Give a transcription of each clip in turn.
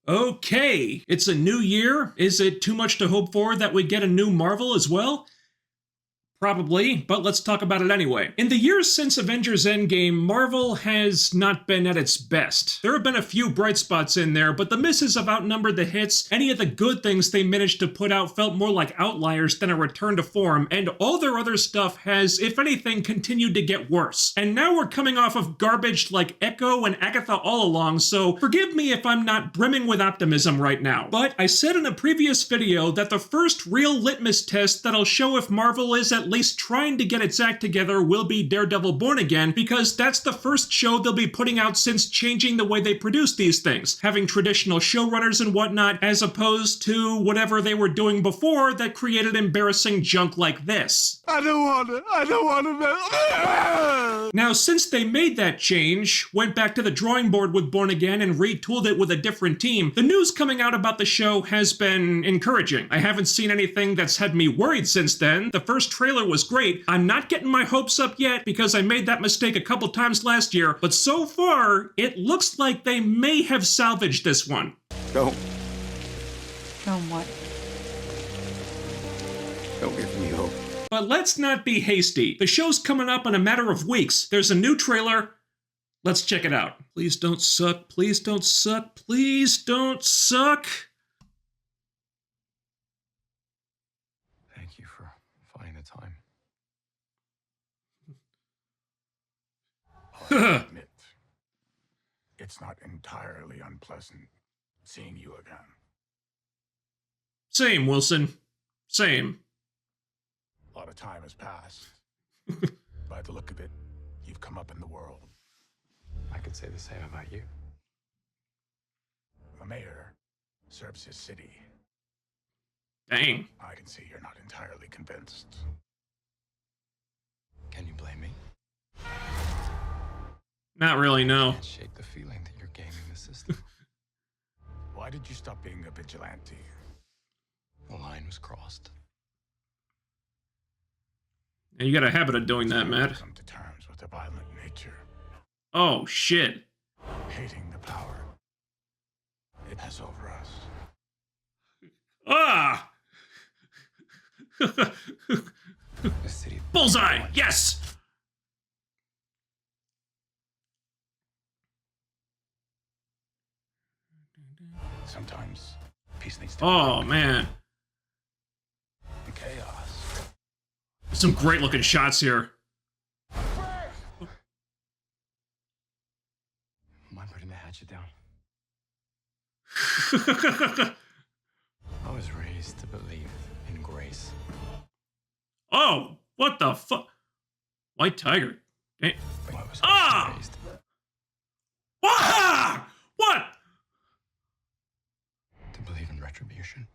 Okay, it's a new year. Is it too much to hope for that we get a new Marvel as well? Probably, but let's talk about it anyway. In the years since Avengers Endgame, Marvel has not been at its best. There have been a few bright spots in there, but the misses have outnumbered the hits. Any of the good things they managed to put out felt more like outliers than a return to form, and all their other stuff has, if anything, continued to get worse. And now we're coming off of garbage like Echo and Agatha all along, so forgive me if I'm not brimming with optimism right now. But I said in a previous video that the first real litmus test that'll show if Marvel is at least trying to get its act together will be Daredevil Born Again, because that's the first show they'll be putting out since changing the way they produce these things, having traditional showrunners and whatnot, as opposed to whatever they were doing before that created embarrassing junk like this. I don't want to. Now, since they made that change, went back to the drawing board with Born Again and retooled it with a different team, the news coming out about the show has been encouraging. I haven't seen anything that's had me worried since then. The first trailer was great. I'm not getting my hopes up yet because I made that mistake a couple times last year, but so far, it looks like they may have salvaged this one. Don't what? Don't give me hope. But let's not be hasty. The show's coming up in a matter of weeks. There's a new trailer. Let's check it out. Please don't suck. Please don't suck. Please don't suck. Thank you for finding the time. I admit, it's not entirely unpleasant seeing you again. Same, Wilson. Same. A lot of time has passed. By the look of it, you've come up in the world. I could say the same about you. The mayor serves his city. Dang. I can see you're not entirely convinced. Can you blame me? Not really, no. Can't shake the feeling that you're gaming the system. Why did you stop being a vigilante? The line was crossed. And you got a habit of doing that, Matt. Come to terms with a violent nature. Oh, shit. Hating the power it has over us. Ah! The city. Bullseye! Yes! Sometimes peace needs to Oh, man. be chaos. Some great looking shots here. Mind putting the hatchet down? I was raised to believe in grace. Oh, what the fuck? White Tiger. Dang. I was Ah! raised Ah! What? to believe in retribution.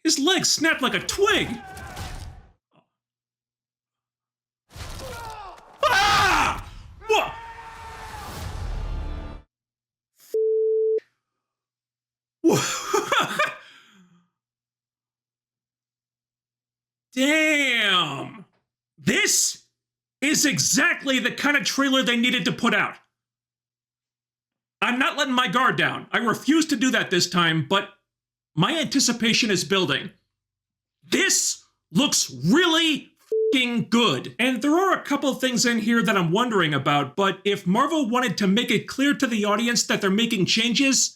His leg snapped like a twig. Ah! What? Damn. This is exactly the kind of trailer they needed to put out. I'm not letting my guard down. I refuse to do that this time, but my anticipation is building. This looks really f***ing good. And there are a couple things in here that I'm wondering about, but if Marvel wanted to make it clear to the audience that they're making changes,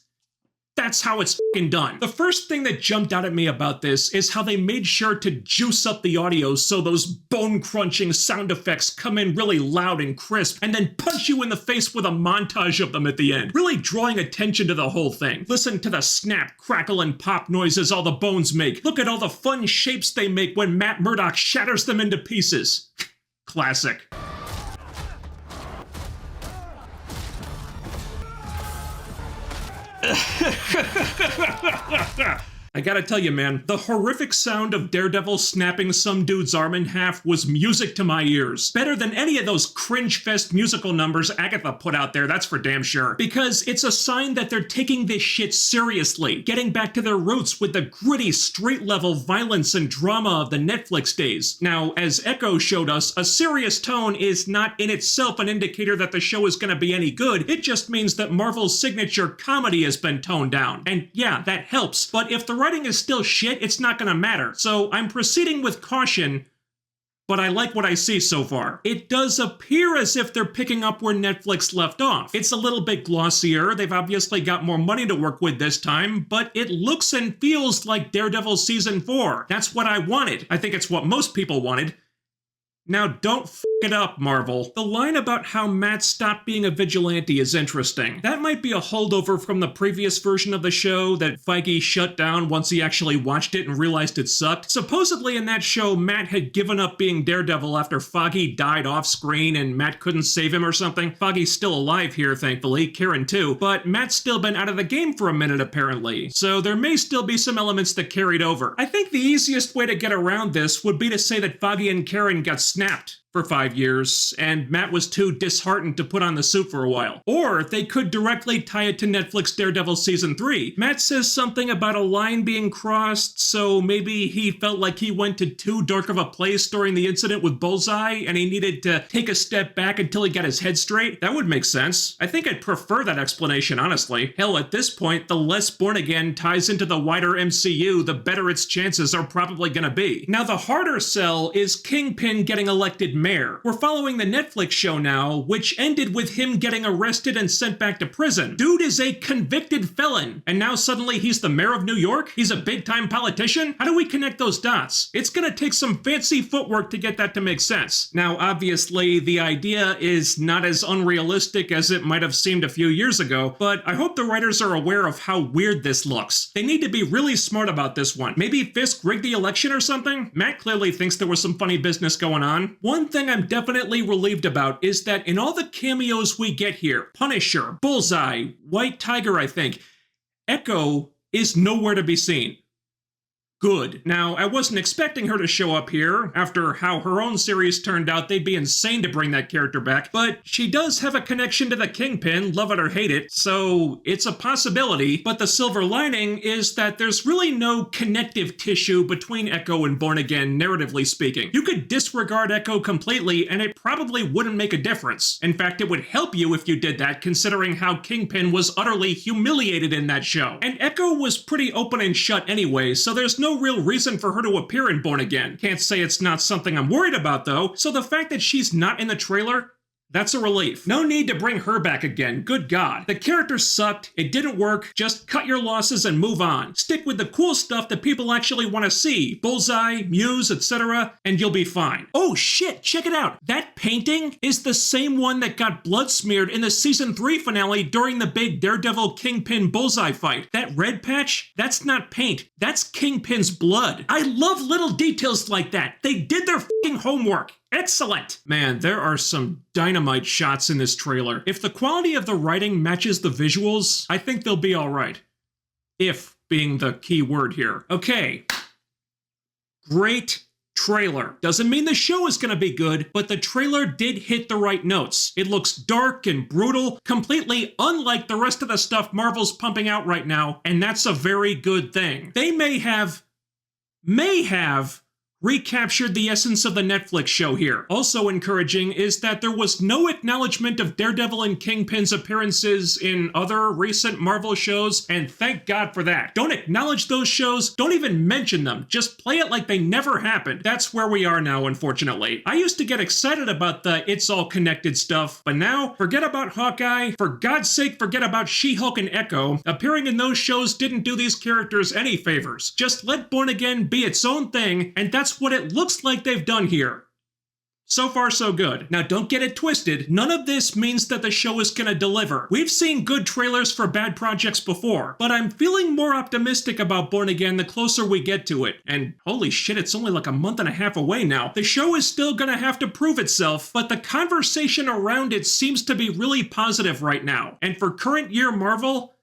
that's how it's f***ing done. The first thing that jumped out at me about this is how they made sure to juice up the audio so those bone-crunching sound effects come in really loud and crisp, and then punch you in the face with a montage of them at the end, really drawing attention to the whole thing. Listen to the snap, crackle, and pop noises all the bones make. Look at all the fun shapes they make when Matt Murdock shatters them into pieces. Classic. I gotta tell you, man, the horrific sound of Daredevil snapping some dude's arm in half was music to my ears. Better than any of those cringe-fest musical numbers Agatha put out there, that's for damn sure. Because it's a sign that they're taking this shit seriously, getting back to their roots with the gritty, street-level violence and drama of the Netflix days. Now, as Echo showed us, a serious tone is not in itself an indicator that the show is gonna be any good. It just means that Marvel's signature comedy has been toned down. And yeah, that helps. But if the writing is still shit, it's not gonna matter. So I'm proceeding with caution, but I like what I see so far. It does appear as if they're picking up where Netflix left off. It's a little bit glossier, they've obviously got more money to work with this time, but it looks and feels like Daredevil Season 4. That's what I wanted. I think it's what most people wanted. Now don't f*** it up, Marvel. The line about how Matt stopped being a vigilante is interesting. That might be a holdover from the previous version of the show that Feige shut down once he actually watched it and realized it sucked. Supposedly in that show, Matt had given up being Daredevil after Foggy died off screen and Matt couldn't save him or something. Foggy's still alive here, thankfully, Karen too, but Matt's still been out of the game for a minute apparently, so there may still be some elements that carried over. I think the easiest way to get around this would be to say that Foggy and Karen got snapped for 5 years, and Matt was too disheartened to put on the suit for a while. Or they could directly tie it to Netflix Daredevil Season 3. Matt says something about a line being crossed, so maybe he felt like he went to too dark of a place during the incident with Bullseye, and he needed to take a step back until he got his head straight. That would make sense. I think I'd prefer that explanation, honestly. Hell, at this point, the less Born Again ties into the wider MCU, the better its chances are probably gonna be. Now, the harder sell is Kingpin getting elected mayor. We're following the Netflix show now, which ended with him getting arrested and sent back to prison. Dude is a convicted felon, and now suddenly he's the mayor of New York? He's a big-time politician? How do we connect those dots? It's gonna take some fancy footwork to get that to make sense. Now, obviously, the idea is not as unrealistic as it might have seemed a few years ago, but I hope the writers are aware of how weird this looks. They need to be really smart about this one. Maybe Fisk rigged the election or something? Matt clearly thinks there was some funny business going on. One thing I'm definitely relieved about is that in all the cameos we get here, Punisher, Bullseye, White Tiger, I think, Echo is nowhere to be seen. Good. Now, I wasn't expecting her to show up here. After how her own series turned out, they'd be insane to bring that character back. But she does have a connection to the Kingpin, love it or hate it, so it's a possibility. But the silver lining is that there's really no connective tissue between Echo and Born Again, narratively speaking. You could disregard Echo completely, and it probably wouldn't make a difference. In fact, it would help you if you did that, considering how Kingpin was utterly humiliated in that show. And Echo was pretty open and shut anyway, so there's no real reason for her to appear in Born Again. Can't say it's not something I'm worried about though, so the fact that she's not in the trailer, that's a relief. No need to bring her back again, good God. The character sucked, it didn't work, just cut your losses and move on. Stick with the cool stuff that people actually want to see, Bullseye, Muse, etc., and you'll be fine. Oh shit, check it out. That painting is the same one that got blood smeared in the Season 3 finale during the big Daredevil Kingpin Bullseye fight. That red patch, that's not paint, that's Kingpin's blood. I love little details like that. They did their f***ing homework. Excellent! Man, there are some dynamite shots in this trailer. If the quality of the writing matches the visuals, I think they'll be alright. If being the key word here. Okay. Great trailer. Doesn't mean the show is gonna be good, but the trailer did hit the right notes. It looks dark and brutal, completely unlike the rest of the stuff Marvel's pumping out right now, and that's a very good thing. They may have recaptured the essence of the Netflix show here. Also encouraging is that there was no acknowledgement of Daredevil and Kingpin's appearances in other recent Marvel shows, and thank God for that. Don't acknowledge those shows, don't even mention them, just play it like they never happened. That's where we are now, unfortunately. I used to get excited about the it's all connected stuff, but now, forget about Hawkeye, for God's sake forget about She-Hulk and Echo. Appearing in those shows didn't do these characters any favors. Just let Born Again be its own thing, and that's what it looks like they've done here. So far, so good. Now, don't get it twisted. None of this means that the show is gonna deliver. We've seen good trailers for bad projects before, but I'm feeling more optimistic about Born Again the closer we get to it. And holy shit, it's only like a month and a half away now. The show is still gonna have to prove itself, but the conversation around it seems to be really positive right now. And for current year Marvel,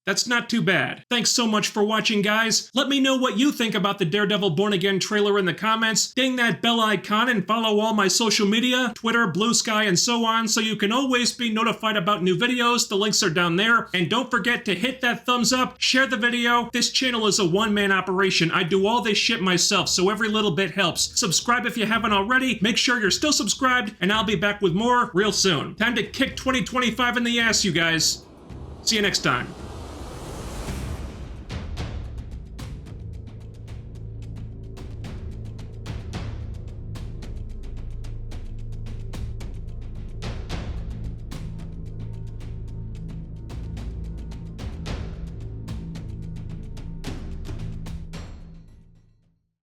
That's not too bad. Thanks so much for watching, guys. Let me know what you think about the Daredevil Born Again trailer in the comments. Ding that bell icon and follow all my social media, Twitter, Blue Sky, and so on, so you can always be notified about new videos. The links are down there. And don't forget to hit that thumbs up, share the video. This channel is a one-man operation. I do all this shit myself, so every little bit helps. Subscribe if you haven't already. Make sure you're still subscribed, and I'll be back with more real soon. Time to kick 2025 in the ass, you guys. See you next time.